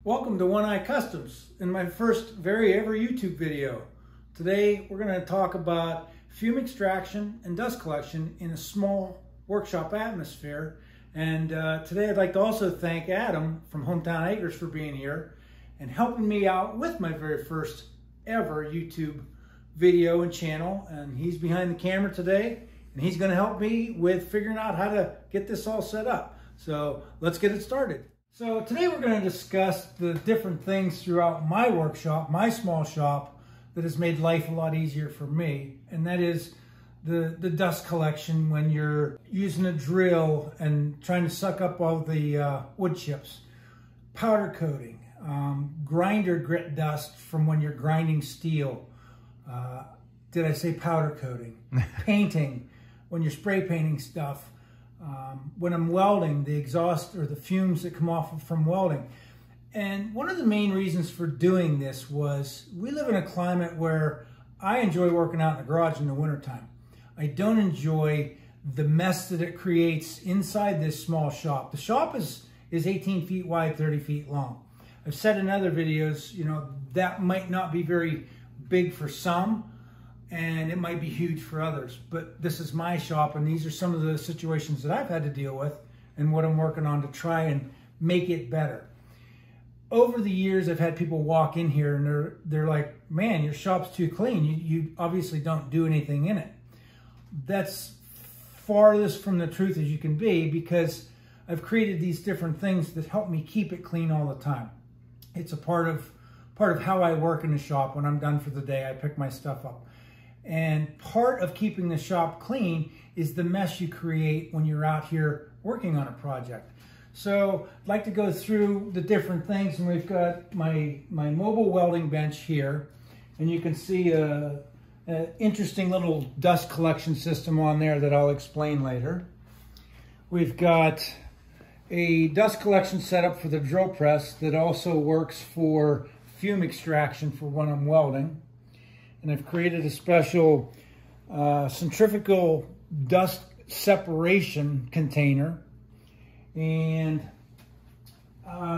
Welcome to One Eye Customs in my first very ever YouTube video. Today we're going to talk about fume extraction and dust collection in a small workshop atmosphere. And today I'd like to also thank Adam from Hometown Acres for being here and helping me out with my very first ever YouTube video and channel. And he's behind the camera today and he's going to help me with figuring out how to get this all set up. So let's get it started. So today we're going to discuss the different things throughout my workshop, my small shop, that has made life a lot easier for me. And that is the dust collection when you're using a drill and trying to suck up all the wood chips, powder coating, grinder grit dust from when you're grinding steel. Did I say powder coating? Painting, when you're spray painting stuff. When I'm welding, the exhaust or the fumes that come off from welding. And one of the main reasons for doing this was we live in a climate where I enjoy working out in the garage in the wintertime. I don't enjoy the mess that it creates inside this small shop. The shop is 18 feet wide, 30 feet long. I've said in other videos, you know, that might not be very big for some, and it might be huge for others, but this is my shop and these are some of the situations that I've had to deal with and what I'm working on to try and make it better. Over the years, I've had people walk in here and they're like, man, your shop's too clean. You obviously don't do anything in it. That's farthest from the truth as you can be, because I've created these different things that help me keep it clean all the time. It's a part of how I work in the shop. When I'm done for the day, I pick my stuff up. And part of keeping the shop clean is the mess you create when you're out here working on a project. So I'd like to go through the different things, and we've got my mobile welding bench here, and you can see an interesting little dust collection system on there that I'll explain later. We've got a dust collection setup for the drill press that also works for fume extraction for when I'm welding. And I've created a special centrifugal dust separation container. And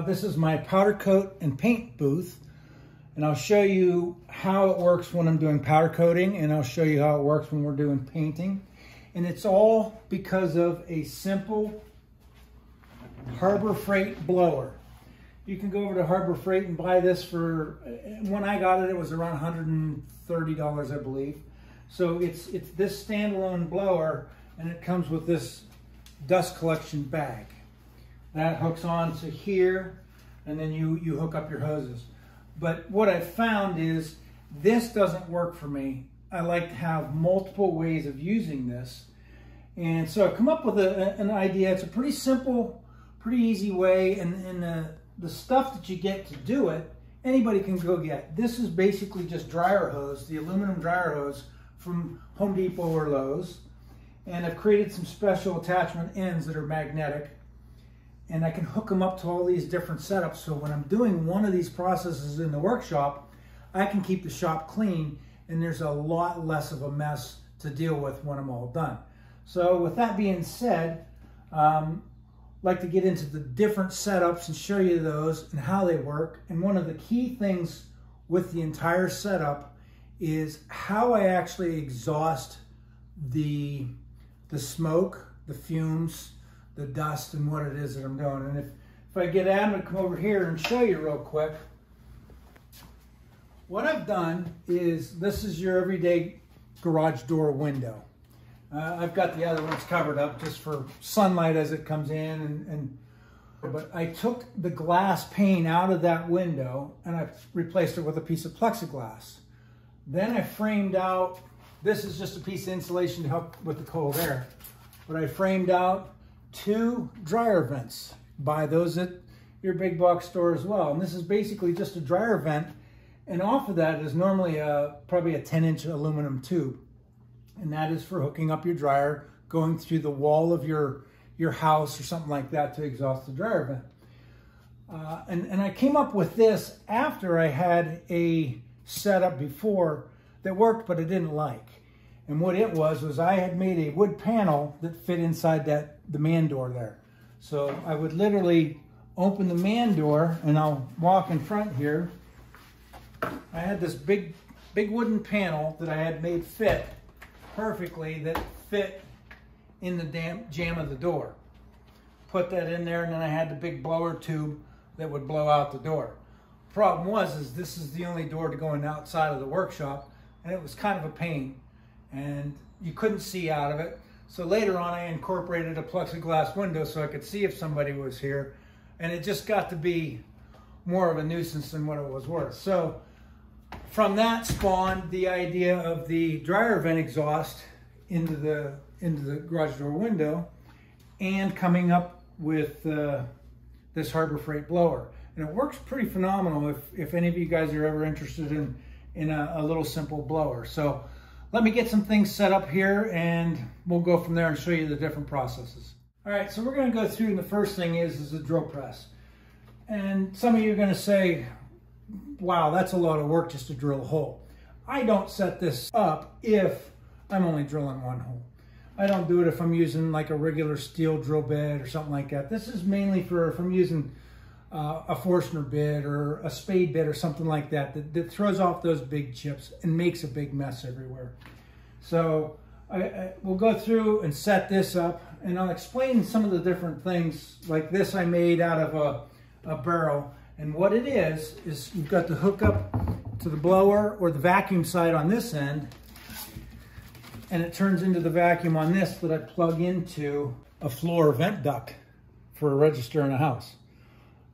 this is my powder coat and paint booth. And I'll show you how it works when I'm doing powder coating, and I'll show you how it works when we're doing painting. And it's all because of a simple Harbor Freight blower. You can go over to Harbor Freight and buy this for, when I got it, it was around $130, I believe. So it's this standalone blower, and it comes with this dust collection bag. That hooks on to here, and then you hook up your hoses. But what I've found is this doesn't work for me. I like to have multiple ways of using this. And so I've come up with an idea. It's a pretty simple, pretty easy way, and the stuff that you get to do it, anybody can go get. This is basically just dryer hose, the aluminum dryer hose from Home Depot or Lowe's. And I've created some special attachment ends that are magnetic. And I can hook them up to all these different setups. So when I'm doing one of these processes in the workshop, I can keep the shop clean, and there's a lot less of a mess to deal with when I'm all done. So with that being said, like to get into the different setups and show you those and how they work. And one of the key things with the entire setup is how I actually exhaust the smoke, the fumes, the dust, and what it is that I'm doing. And if I get Adam to come over here and show you real quick, what I've done is, this is your everyday garage door window. I've got the other ones covered up just for sunlight as it comes in, but I took the glass pane out of that window and I replaced it with a piece of plexiglass. Then I framed out, this is just a piece of insulation to help with the cold air, but I framed out 2 dryer vents. Buy those at your big box store as well. And this is basically just a dryer vent, and off of that is normally probably a 10-inch aluminum tube. And that is for hooking up your dryer, going through the wall of your house or something like that to exhaust the dryer vent. And I came up with this after I had a setup before that worked, but I didn't like. And what it was I had made a wood panel that fit inside the man door there. So I would literally open the man door, and I'll walk in front here. I had this big wooden panel that I had made fit perfectly, that fit in the jamb of the door. Put that in there, and then I had the big blower tube that would blow out the door. Problem was, this is the only door to go in outside of the workshop, and it was kind of a pain, and you couldn't see out of it. So later on, I incorporated a plexiglass window so I could see if somebody was here, and it just got to be more of a nuisance than what it was worth. So from that spawned the idea of the dryer vent exhaust into the garage door window, and coming up with this Harbor Freight blower. And it works pretty phenomenal if any of you guys are ever interested in a little simple blower. So let me get some things set up here, and we'll go from there and show you the different processes. All right, so we're going to go through, and the first thing is the drill press. And some of you are going to say, wow, that's a lot of work just to drill a hole. I don't set this up if I'm only drilling one hole. I don't do it if I'm using like a regular steel drill bit or something like that. This is mainly for if I'm using a Forstner bit or a spade bit or something like that, that throws off those big chips and makes a big mess everywhere. So we'll go through and set this up, and I'll explain some of the different things. Like this I made out of a barrel, and what it is you've got to hook up to the blower or the vacuum side on this end, and it turns into the vacuum on this that I plug into a floor vent duct for a register in a house.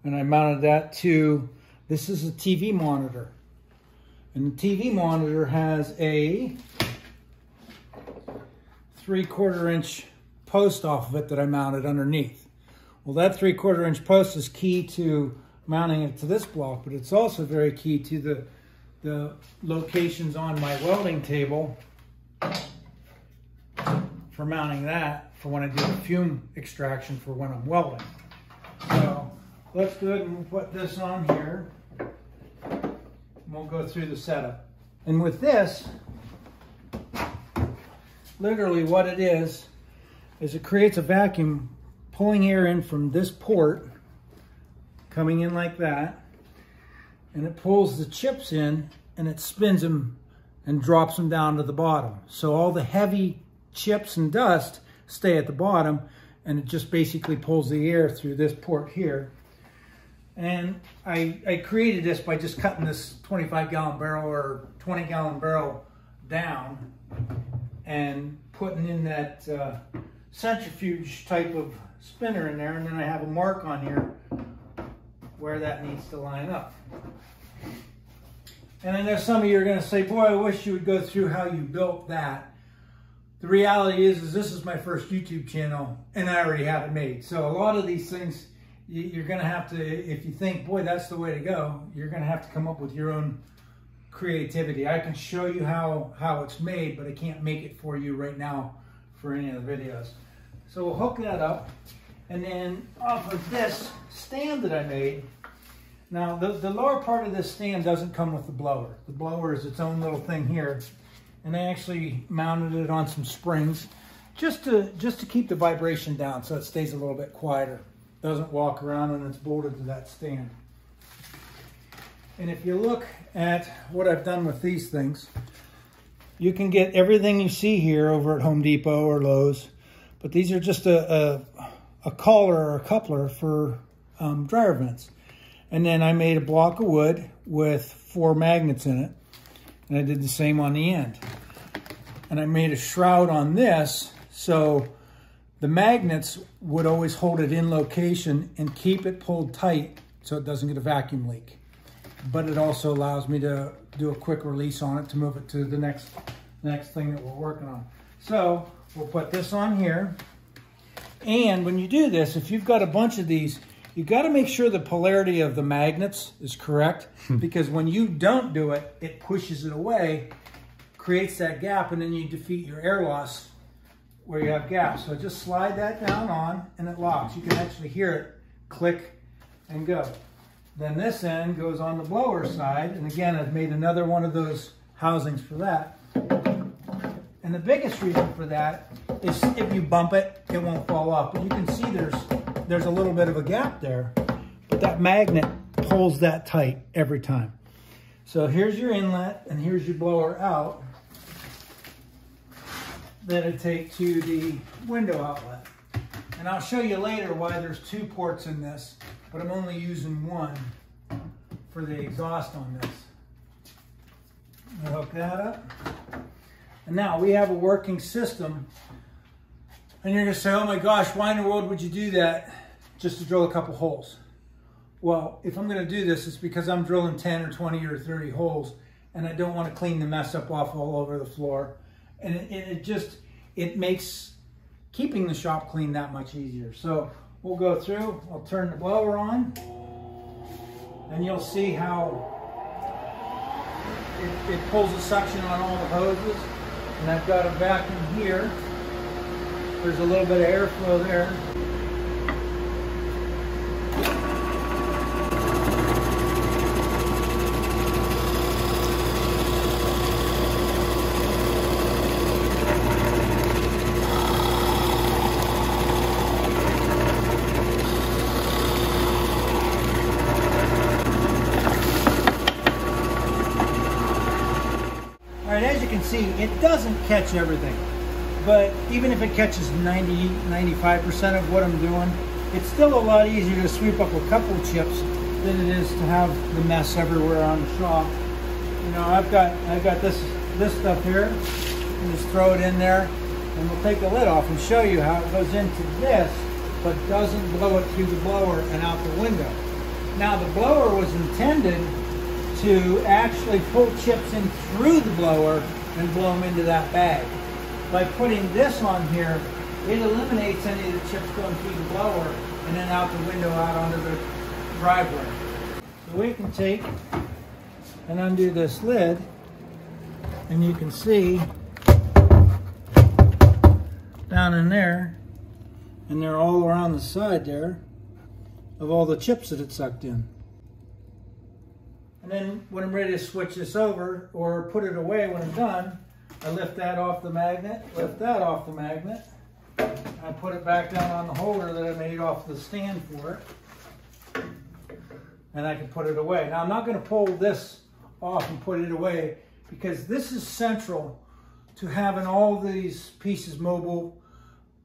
And I mounted that to, this is a TV monitor. And the TV monitor has a 3/4 inch post off of it that I mounted underneath. Well, that 3/4 inch post is key to mounting it to this block, but it's also very key to the locations on my welding table for mounting that for when I do the fume extraction for when I'm welding. So let's go ahead and put this on here. We'll go through the setup. And with this, literally what it is it creates a vacuum pulling air in from this port, coming in like that, and it pulls the chips in and it spins them and drops them down to the bottom. So all the heavy chips and dust stay at the bottom, and it just basically pulls the air through this port here. And I created this by just cutting this 25-gallon barrel or 20-gallon barrel down and putting in that centrifuge type of spinner in there, and then I have a mark on here where that needs to line up. And I know some of you are going to say, boy, I wish you would go through how you built that. The reality is this is my first YouTube channel, and I already have it made. So a lot of these things, you're going to have to, if you think, boy, that's the way to go, you're going to have to come up with your own creativity. I can show you how it's made, but I can't make it for you right now for any of the videos. So we'll hook that up, and then off of this stand that I made. Now, the lower part of this stand doesn't come with the blower. The blower is its own little thing here, and I actually mounted it on some springs just to keep the vibration down so it stays a little bit quieter. Doesn't walk around, and it's bolted to that stand. And if you look at what I've done with these things, you can get everything you see here over at Home Depot or Lowe's, but these are just a collar or a coupler for dryer vents. And then I made a block of wood with 4 magnets in it, and I did the same on the end. And I made a shroud on this so the magnets would always hold it in location and keep it pulled tight so it doesn't get a vacuum leak. But it also allows me to do a quick release on it to move it to the next thing that we're working on. So we'll put this on here. And when you do this, if you've got a bunch of these, you've got to make sure the polarity of the magnets is correct, because when you don't do it, it pushes it away, creates that gap, and then you defeat your air loss where you have gaps. So just slide that down on, and it locks. You can actually hear it click and go. Then this end goes on the blower side, and again, I've made another one of those housings for that. And the biggest reason for that is if you bump it, it won't fall off. But you can see there's a little bit of a gap there. that magnet pulls that tight every time. So here's your inlet and here's your blower out that I take to the window outlet. And I'll show you later why there's 2 ports in this, but I'm only using one for the exhaust on this. I'll hook that up. And now we have a working system. And you're gonna say, oh my gosh, why in the world would you do that just to drill a couple holes? Well, if I'm gonna do this, it's because I'm drilling 10 or 20 or 30 holes and I don't wanna clean the mess up off all over the floor. And it makes keeping the shop clean that much easier. So we'll go through, I'll turn the blower on, and you'll see how it pulls a suction on all the hoses. And I've got a vacuum here. There's a little bit of airflow there. As you can see, it doesn't catch everything, but even if it catches 95% of what I'm doing, it's still a lot easier to sweep up a couple chips than it is to have the mess everywhere on the shop. You know, I've got this stuff here, and just throw it in there, and we'll take the lid off and show you how it goes into this, but doesn't blow it through the blower and out the window. Now, the blower was intended to actually pull chips in through the blower and blow them into that bag. By putting this on here, it eliminates any of the chips going through the blower and then out the window, out onto the driveway. So we can take and undo this lid, and you can see down in there, and they're all around the side there, of all the chips that it sucked in. And then when I'm ready to switch this over or put it away when I'm done, I lift that off the magnet, lift that off the magnet, I put it back down on the holder that I made off the stand for it, and I can put it away. Now I'm not going to pull this off and put it away because this is central to having all these pieces mobile.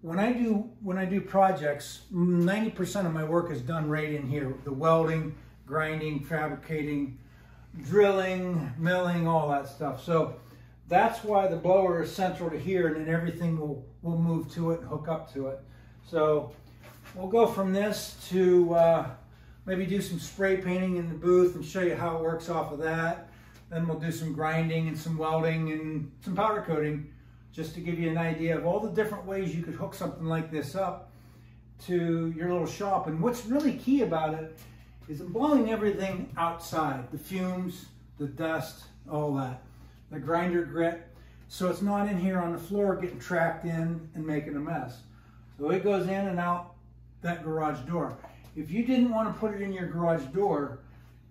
When I do projects, 90% of my work is done right in here. The welding, grinding, fabricating, drilling, milling, all that stuff. So that's why the blower is central to here, and then everything will move to it and hook up to it. So we'll go from this to maybe do some spray painting in the booth and show you how it works off of that. Then we'll do some grinding and some welding and some powder coating, just to give you an idea of all the different ways you could hook something like this up to your little shop. And what's really key about it is I'm blowing everything outside, the fumes, the dust, all that, the grinder grit, so it's not in here on the floor getting tracked in and making a mess. So it goes in and out that garage door. If you didn't want to put it in your garage door,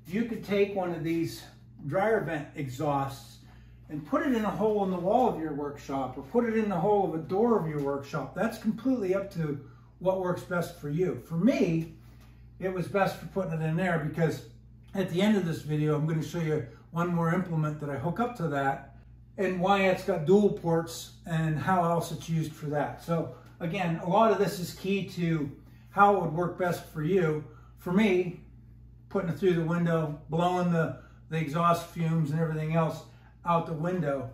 you could take one of these dryer vent exhausts and put it in a hole in the wall of your workshop, or put it in the hole of a door of your workshop. That's completely up to what works best for you. For me, it was best for putting it in there, because at the end of this video, I'm going to show you one more implement that I hook up to that and why it's got dual ports and how else it's used for that. So again, a lot of this is key to how it would work best for you. For me, putting it through the window, blowing the exhaust fumes and everything else out the window,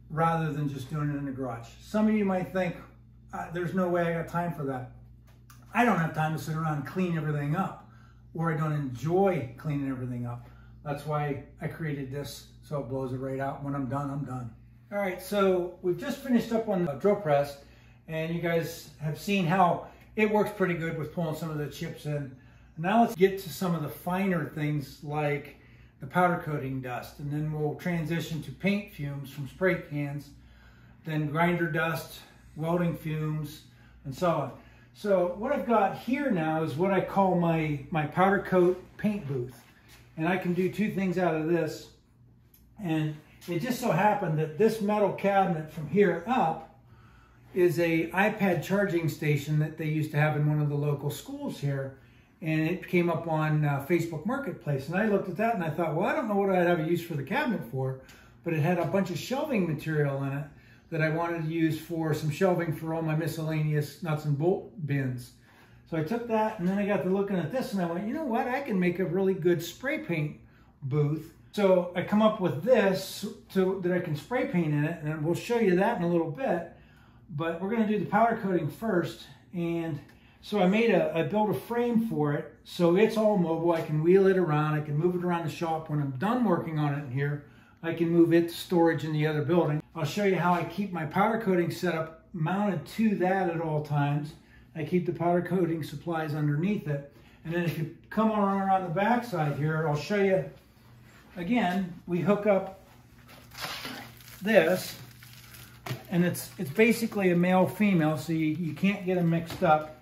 rather than just doing it in the garage. Some of you might think, there's no way I got time for that. I don't have time to sit around and clean everything up, or I don't enjoy cleaning everything up. That's why I created this, so it blows it right out. When I'm done, I'm done. All right, so we've just finished up on the drill press, and you guys have seen how it works pretty good with pulling some of the chips in. Now let's get to some of the finer things like the powder coating dust, and then we'll transition to paint fumes from spray cans, then grinder dust, welding fumes, and so on. So what I've got here now is what I call my powder coat paint booth. And I can do two things out of this. And it just so happened that this metal cabinet from here up is a iPad charging station that they used to have in one of the local schools here. and it came up on Facebook Marketplace. And I looked at that and I thought, well, I don't know what I'd have a use for the cabinet for, but it had a bunch of shelving material in it that I wanted to use for some shelving for all my miscellaneous nuts and bolt bins. So I took that, and then I got to looking at this and I went, you know what, I can make a really good spray paint booth. So I come up with this that I can spray paint in it, and we'll show you that in a little bit. But we're gonna do the powder coating first. And so I built a frame for it, so it's all mobile. I can wheel it around, I can move it around the shop. When I'm done working on it in here, I can move it to storage in the other building. I'll show you how I keep my powder coating setup mounted to that at all times. I keep the powder coating supplies underneath it. And then if you come around the back side here, I'll show you, again, we hook up this, and it's basically a male-female, so you can't get them mixed up.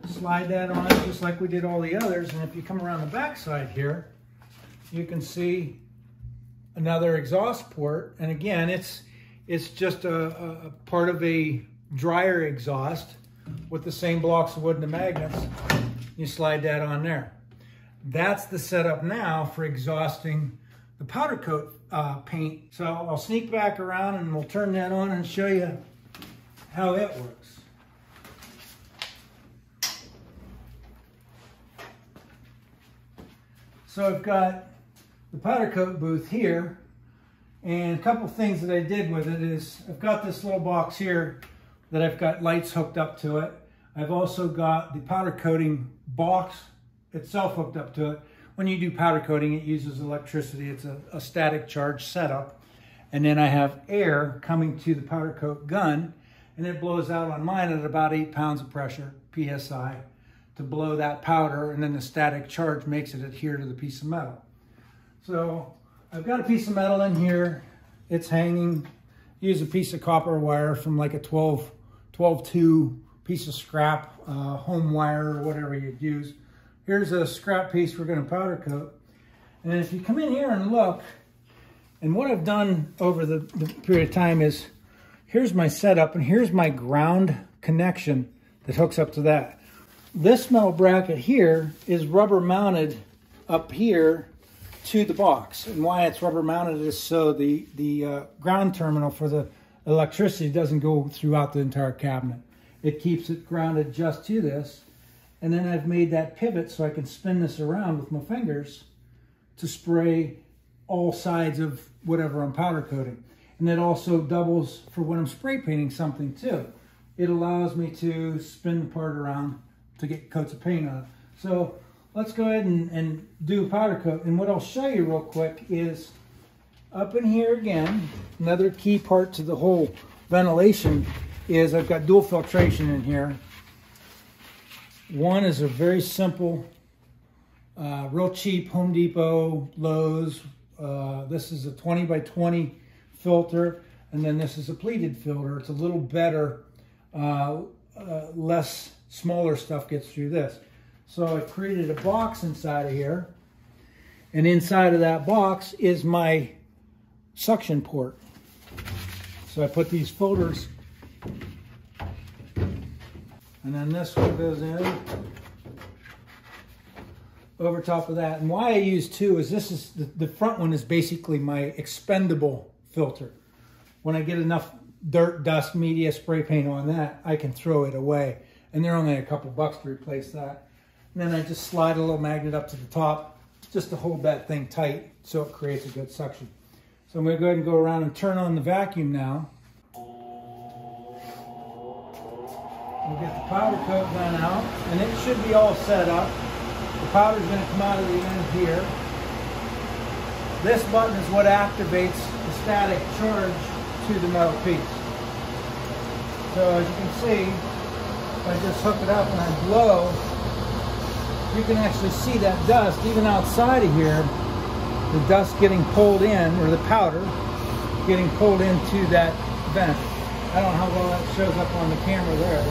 Slide that on just like we did all the others, and if you come around the back side here, you can see another exhaust port. And again, it's just a part of a dryer exhaust with the same blocks of wood and the magnets. You slide that on there. That's the setup now for exhausting the powder coat paint. So I'll sneak back around and we'll turn that on and show you how it works. So I've got the powder coat booth here, and a couple things that I did with it is I've got this little box here that I've got lights hooked up to it. I've also got the powder coating box itself hooked up to it. When you do powder coating, it uses electricity. It's a static charge setup. And then I have air coming to the powder coat gun, and it blows out on mine at about 8 pounds of pressure, PSI, to blow that powder, and then the static charge makes it adhere to the piece of metal. So I've got a piece of metal in here. It's hanging. Use a piece of copper wire from like a 12-2 piece of scrap, home wire or whatever you'd use. Here's a scrap piece we're going to powder coat. And if you come in here and look, and what I've done over the period of time is, here's my setup and here's my ground connection that hooks up to that. This metal bracket here is rubber mounted up here to the box. And why it's rubber mounted is so the ground terminal for the electricity doesn't go throughout the entire cabinet. It keeps it grounded just to this. And then I've made that pivot so I can spin this around with my fingers to spray all sides of whatever I'm powder coating. And it also doubles for when I'm spray painting something too. It allows me to spin the part around to get coats of paint on it. So let's go ahead and do a powder coat. And what I'll show you real quick is up in here again, another key part to the whole ventilation is I've got dual filtration in here. One is a very simple, real cheap Home Depot, Lowe's. This is a 20 by 20 filter, and then this is a pleated filter. It's a little better, less smaller stuff gets through this. So I've created a box inside of here, and inside of that box is my suction port. So I put these filters, and then this one goes in over top of that. And why I use two is this is the front one is basically my expendable filter. When I get enough dirt, dust, media, spray paint on that, I can throw it away. And they're only a couple bucks to replace that. And then I just slide a little magnet up to the top just to hold that thing tight so it creates a good suction. So I'm going to go ahead and go around and turn on the vacuum now. We'll get the powder coat gun out, and it should be all set up. The powder's going to come out of the end here. This button is what activates the static charge to the metal piece. So as you can see, if I just hook it up and I blow, you can actually see that dust even outside of here. The dust getting pulled in, or the powder getting pulled into that vent. I don't know how well that shows up on the camera there.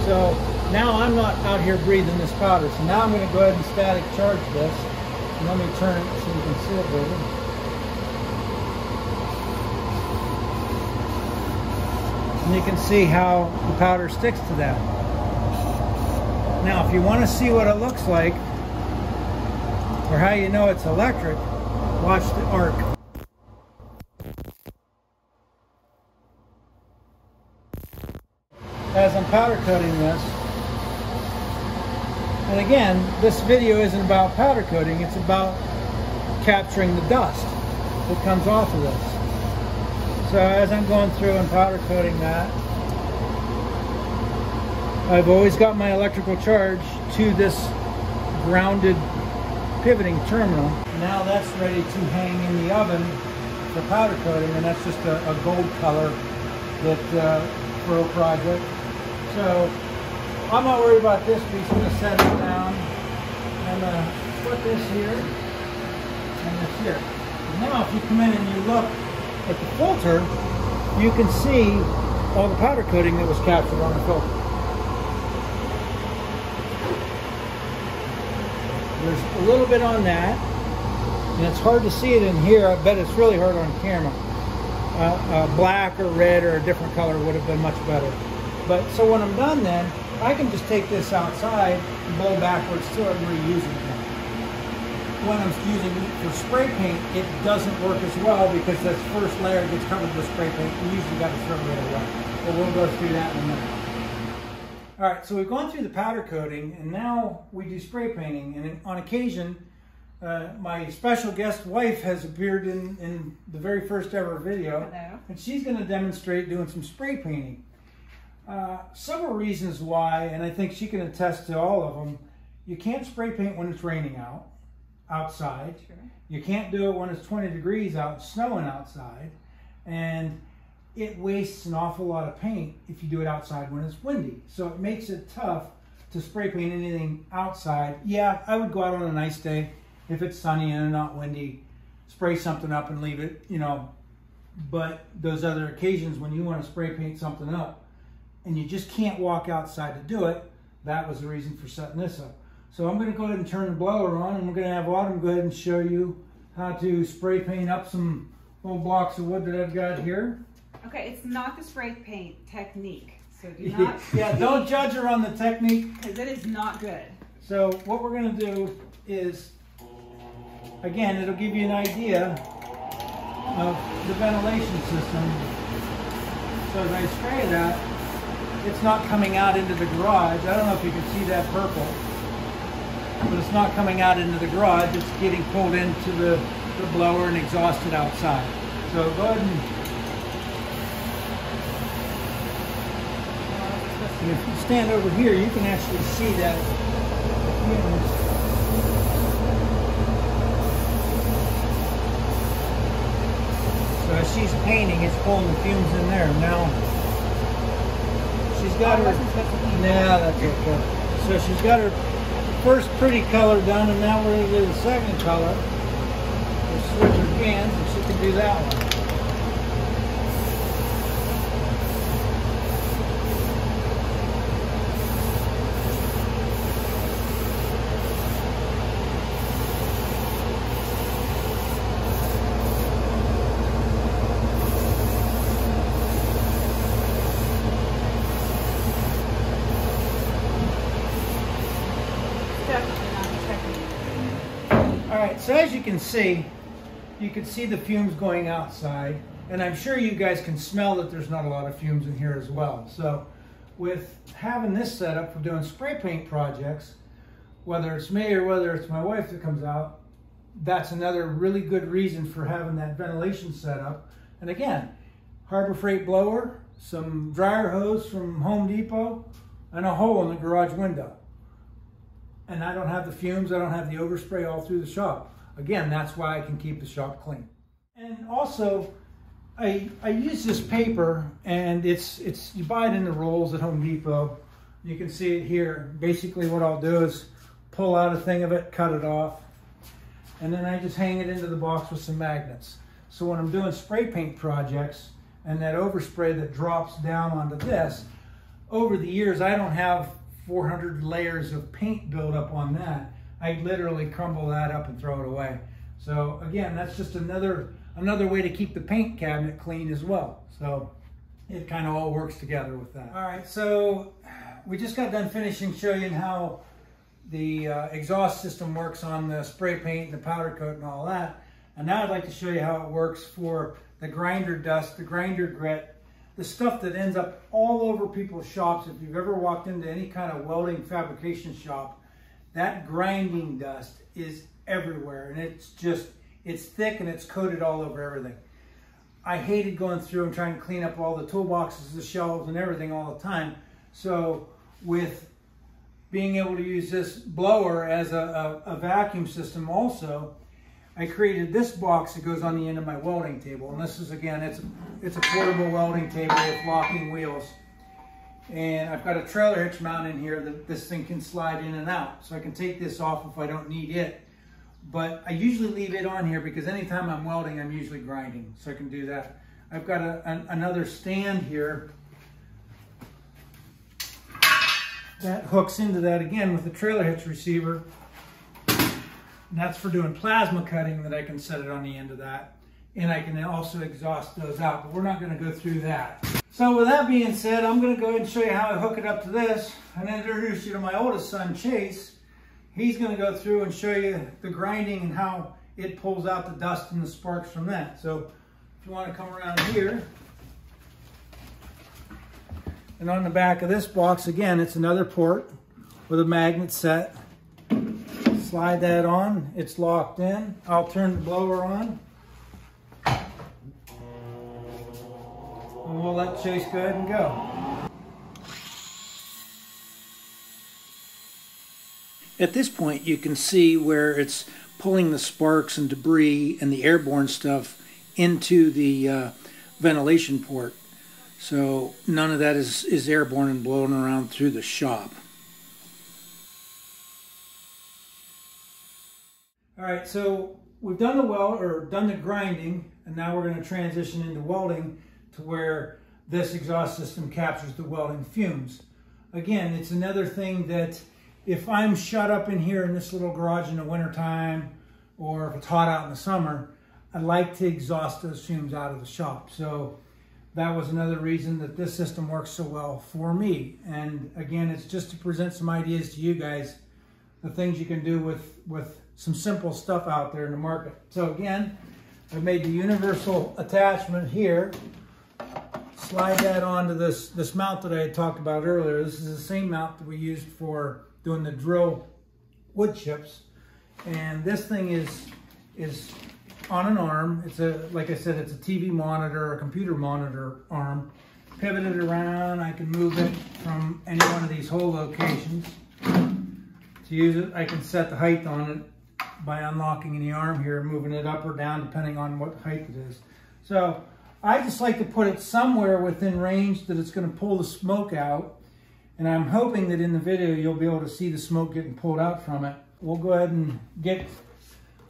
So now I'm not out here breathing this powder. So now I'm going to go ahead and static charge this. And let me turn it so you can see it better. And you can see how the powder sticks to that. Now, if you want to see what it looks like, or how you know it's electric, watch the arc. As I'm powder coating this, and again, this video isn't about powder coating, it's about capturing the dust that comes off of this. So as I'm going through and powder coating that, I've always got my electrical charge to this grounded pivoting terminal. Now that's ready to hang in the oven for powder coating, and that's just a gold color that for a project. So I'm not worried about this piece. I'm going to set it down. I'm going to put this here and this here. And now if you come in and you look at the filter, you can see all the powder coating that was captured on the filter. There's a little bit on that, and it's hard to see it in here. I bet it's really hard on camera. Black or red or a different color would have been much better. But so when I'm done then, I can just take this outside and blow backwards to it and reuse it again. When I'm using it for spray paint, it doesn't work as well because that first layer gets covered with spray paint. You usually got to throw it away. But we'll go through that in a minute. All right, so we've gone through the powder coating, and now we do spray painting. And on occasion, my special guest wife has appeared in the very first ever video. Hello. And she's going to demonstrate doing some spray painting. Several reasons why, and I think she can attest to all of them. You can't spray paint when it's raining outside. Sure. You can't do it when it's 20 degrees out, snowing outside. And it wastes an awful lot of paint if you do it outside when it's windy. So it makes it tough to spray paint anything outside. Yeah, I would go out on a nice day if it's sunny and not windy, spray something up and leave it, you know. But those other occasions when you want to spray paint something up and you just can't walk outside to do it, that was the reason for setting this up. So I'm going to go ahead and turn the blower on, and we're going to have Autumn go ahead and show you how to spray paint up some little blocks of wood that I've got here. Okay, it's not the spray paint technique, so do not. Yeah, don't judge her on the technique, because it is not good. So what we're going to do is, again, it'll give you an idea of the ventilation system. So as I spray that, it's not coming out into the garage. I don't know if you can see that purple, but it's not coming out into the garage. It's getting pulled into the blower and exhausted outside. So go ahead and if you stand over here, you can actually see that the fumes. So as she's painting, it's pulling the fumes in there. Now, she's got her, nah, that's okay. So she's got her first pretty color done, and now we're going to do the second color. We'll switch her hands, and she can do that one. Alright, so as you can see the fumes going outside, and I'm sure you guys can smell that there's not a lot of fumes in here as well. So with having this set up for doing spray paint projects, whether it's me or whether it's my wife that comes out, that's another really good reason for having that ventilation set up. And again, Harbor Freight blower, some dryer hose from Home Depot, and a hole in the garage window. And I don't have the fumes, I don't have the overspray all through the shop. Again, that's why I can keep the shop clean. And also, I use this paper, and it's you buy it in the rolls at Home Depot. You can see it here. Basically what I'll do is pull out a thing of it, cut it off, and then I just hang it into the box with some magnets. So when I'm doing spray paint projects, and that overspray that drops down onto this, over the years I don't have 400 layers of paint build up on that. I literally crumble that up and throw it away. So again, that's just another way to keep the paint cabinet clean as well. So it kind of all works together with that. All right, so we just got done finishing showing how the exhaust system works on the spray paint and the powder coat and all that. And now I'd like to show you how it works for the grinder dust, the grinder grit, the stuff that ends up all over people's shops. If you've ever walked into any kind of welding fabrication shop, that grinding dust is everywhere, and it's thick and it's coated all over everything. I hated going through and trying to clean up all the toolboxes, the shelves and everything all the time. So with being able to use this blower as a vacuum system also, I created this box that goes on the end of my welding table. And this is, again, it's a portable welding table with locking wheels. And I've got a trailer hitch mount in here that this thing can slide in and out. So I can take this off if I don't need it. But I usually leave it on here because anytime I'm welding, I'm usually grinding. So I can do that. I've got another stand here that hooks into that again with the trailer hitch receiver. And that's for doing plasma cutting, that I can set it on the end of that. And I can also exhaust those out, but we're not going to go through that. So with that being said, I'm going to go ahead and show you how I hook it up to this and introduce you to my oldest son, Chase. He's going to go through and show you the grinding and how it pulls out the dust and the sparks from that. So if you want to come around here, and on the back of this box, again, it's another port with a magnet set. Slide that on, it's locked in. I'll turn the blower on. And we'll let Chase go ahead and go. At this point, you can see where it's pulling the sparks and debris and the airborne stuff into the ventilation port. So none of that is airborne and blowing around through the shop. All right, so we've done the grinding, and now we're going to transition into welding to where this exhaust system captures the welding fumes. Again, it's another thing that if I'm shut up in here in this little garage in the wintertime, or if it's hot out in the summer, I like to exhaust those fumes out of the shop. So that was another reason that this system works so well for me. And again, it's just to present some ideas to you guys, the things you can do with some simple stuff out there in the market. So again, I've made the universal attachment here. Slide that onto this mount that I had talked about earlier. This is the same mount that we used for doing the drill wood chips. And this thing is on an arm. It's like I said, it's a TV monitor, a computer monitor arm. Pivot it around, I can move it from any one of these hole locations. To use it, I can set the height on it by unlocking the arm here and moving it up or down depending on what height it is. So I just like to put it somewhere within range that it's going to pull the smoke out, and I'm hoping that in the video you'll be able to see the smoke getting pulled out from it. We'll go ahead and get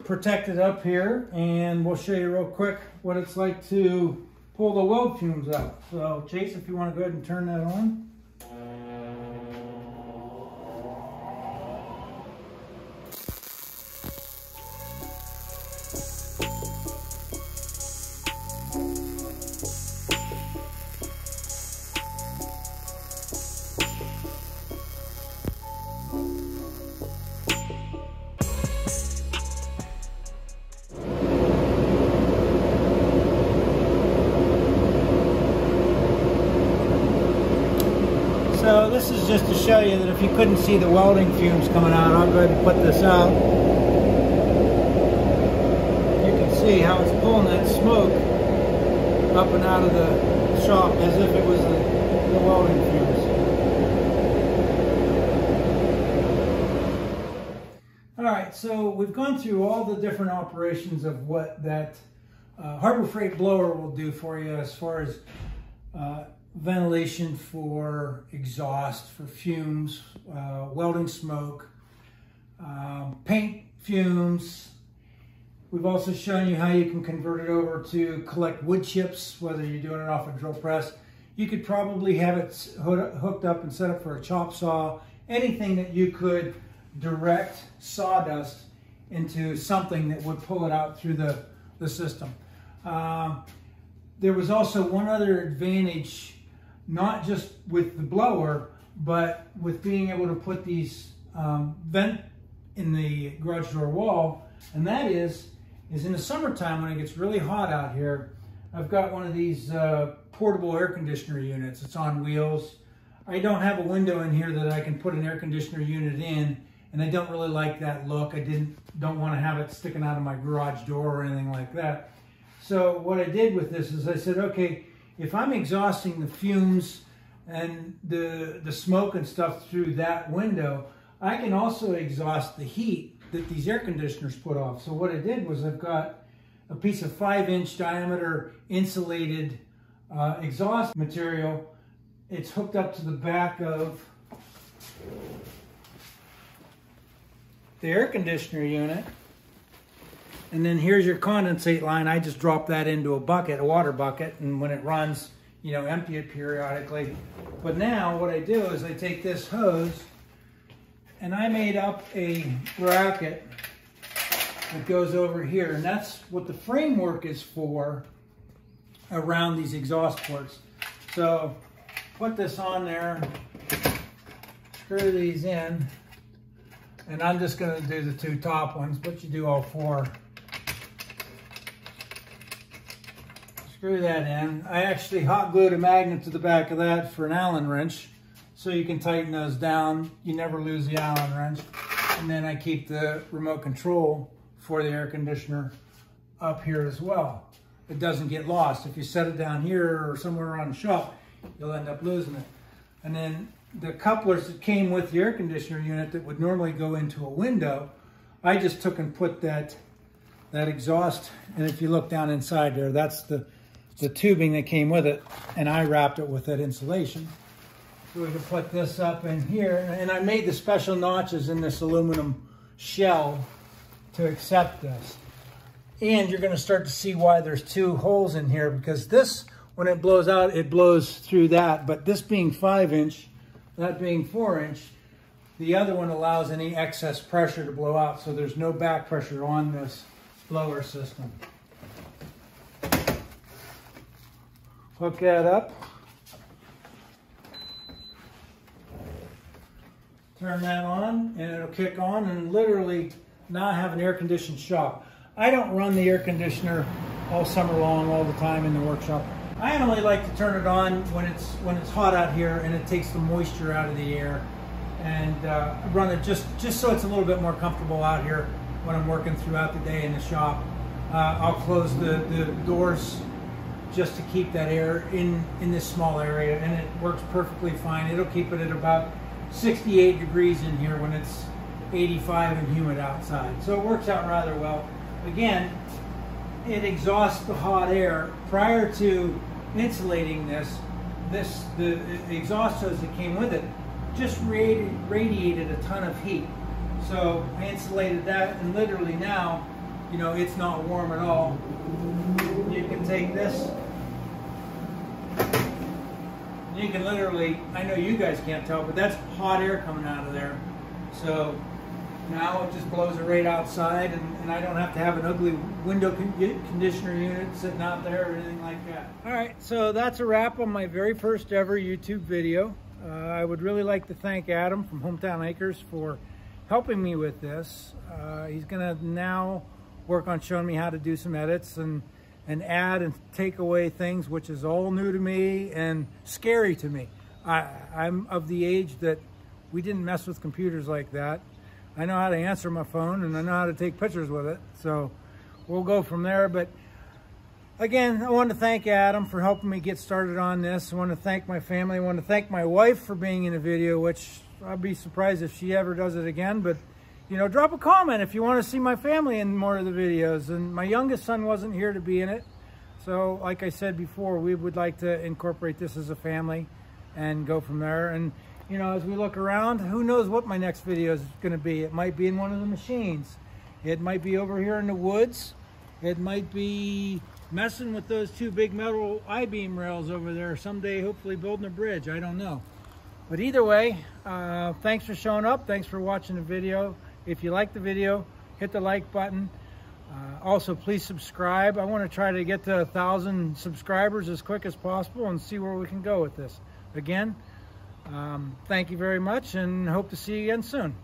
protected up here, and we'll show you real quick what it's like to pull the weld fumes out. So Chase, if you want to go ahead and turn that on. So this is just to show you that if you couldn't see the welding fumes coming out, I'll go ahead and put this out. You can see how it's pulling that smoke up and out of the shop as if it was the welding fumes. Alright, so we've gone through all the different operations of what that Harbor Freight blower will do for you as far as ventilation for exhaust, for fumes, welding smoke, paint fumes. We've also shown you how you can convert it over to collect wood chips, whether you're doing it off a drill press. You could probably have it hooked up and set up for a chop saw, anything that you could direct sawdust into something that would pull it out through the system. There was also one other advantage, not just with the blower, but with being able to put these vent in the garage door wall, and that is in the summertime when it gets really hot out here, I've got one of these portable air conditioner units. It's on wheels. I don't have a window in here that I can put an air conditioner unit in, and I don't really like that look. I don't want to have it sticking out of my garage door or anything like that. So what I did with this is I said, okay, if I'm exhausting the fumes and the smoke and stuff through that window, I can also exhaust the heat that these air conditioners put off. So what I did was I've got a piece of 5-inch diameter insulated exhaust material. It's hooked up to the back of the air conditioner unit. And then here's your condensate line. I just drop that into a bucket, a water bucket, and when it runs, you know, empty it periodically. But now what I do is I take this hose and I made up a bracket that goes over here, and that's what the framework is for around these exhaust ports. So put this on there, screw these in, and I'm just going to do the 2 top ones, but you do all 4. Screw that in. I actually hot glued a magnet to the back of that for an Allen wrench, so you can tighten those down. You never lose the Allen wrench. And then I keep the remote control for the air conditioner up here as well. It doesn't get lost. If you set it down here or somewhere around the shop, you'll end up losing it. And then the couplers that came with the air conditioner unit that would normally go into a window, I just took and put that exhaust, and if you look down inside there, that's the tubing that came with it, and I wrapped it with that insulation. So we can put this up in here, and I made the special notches in this aluminum shell to accept this. And you're going to start to see why there's 2 holes in here, because this, when it blows out, it blows through that. But this being 5-inch, that being 4-inch, the other one allows any excess pressure to blow out, so there's no back pressure on this blower system. Hook that up. Turn that on, and it'll kick on, and literally now I have an air-conditioned shop. I don't run the air conditioner all summer long, all the time in the workshop. I only like to turn it on when it's hot out here, and it takes the moisture out of the air, and run it just so it's a little bit more comfortable out here when I'm working throughout the day in the shop. I'll close the doors just to keep that air in this small area, and it works perfectly fine. It'll keep it at about 68 degrees in here when it's 85 and humid outside. So it works out rather well. Again, it exhausts the hot air. Prior to insulating the exhaust hose that came with it just radiated a ton of heat. So I insulated that, and literally now, you know, it's not warm at all. You can take this, you can literally, I know you guys can't tell, but that's hot air coming out of there. So now it just blows it right outside, and I don't have to have an ugly window conditioner unit sitting out there or anything like that. All right, so that's a wrap on my very first ever YouTube video. I would really like to thank Adam from Hometown Acres for helping me with this. He's gonna now work on showing me how to do some edits and add and take away things, which is all new to me and scary to me. I'm of the age that we didn't mess with computers like that. I know how to answer my phone, and I know how to take pictures with it, so we'll go from there. But again, I want to thank Adam for helping me get started on this. I want to thank my family. I want to thank my wife for being in the video, which I'll be surprised if she ever does it again. But, you know, drop a comment if you want to see my family in more of the videos. And my youngest son wasn't here to be in it. So, like I said before, we would like to incorporate this as a family and go from there. And, you know, as we look around, who knows what my next video is going to be. It might be in one of the machines. It might be over here in the woods. It might be messing with those 2 big metal I-beam rails over there. Someday, hopefully building a bridge. I don't know. But either way, thanks for showing up. Thanks for watching the video. If you like the video, hit the like button. Also, please subscribe. I want to try to get to 1,000 subscribers as quick as possible and see where we can go with this. Again, Thank you very much and hope to see you again soon.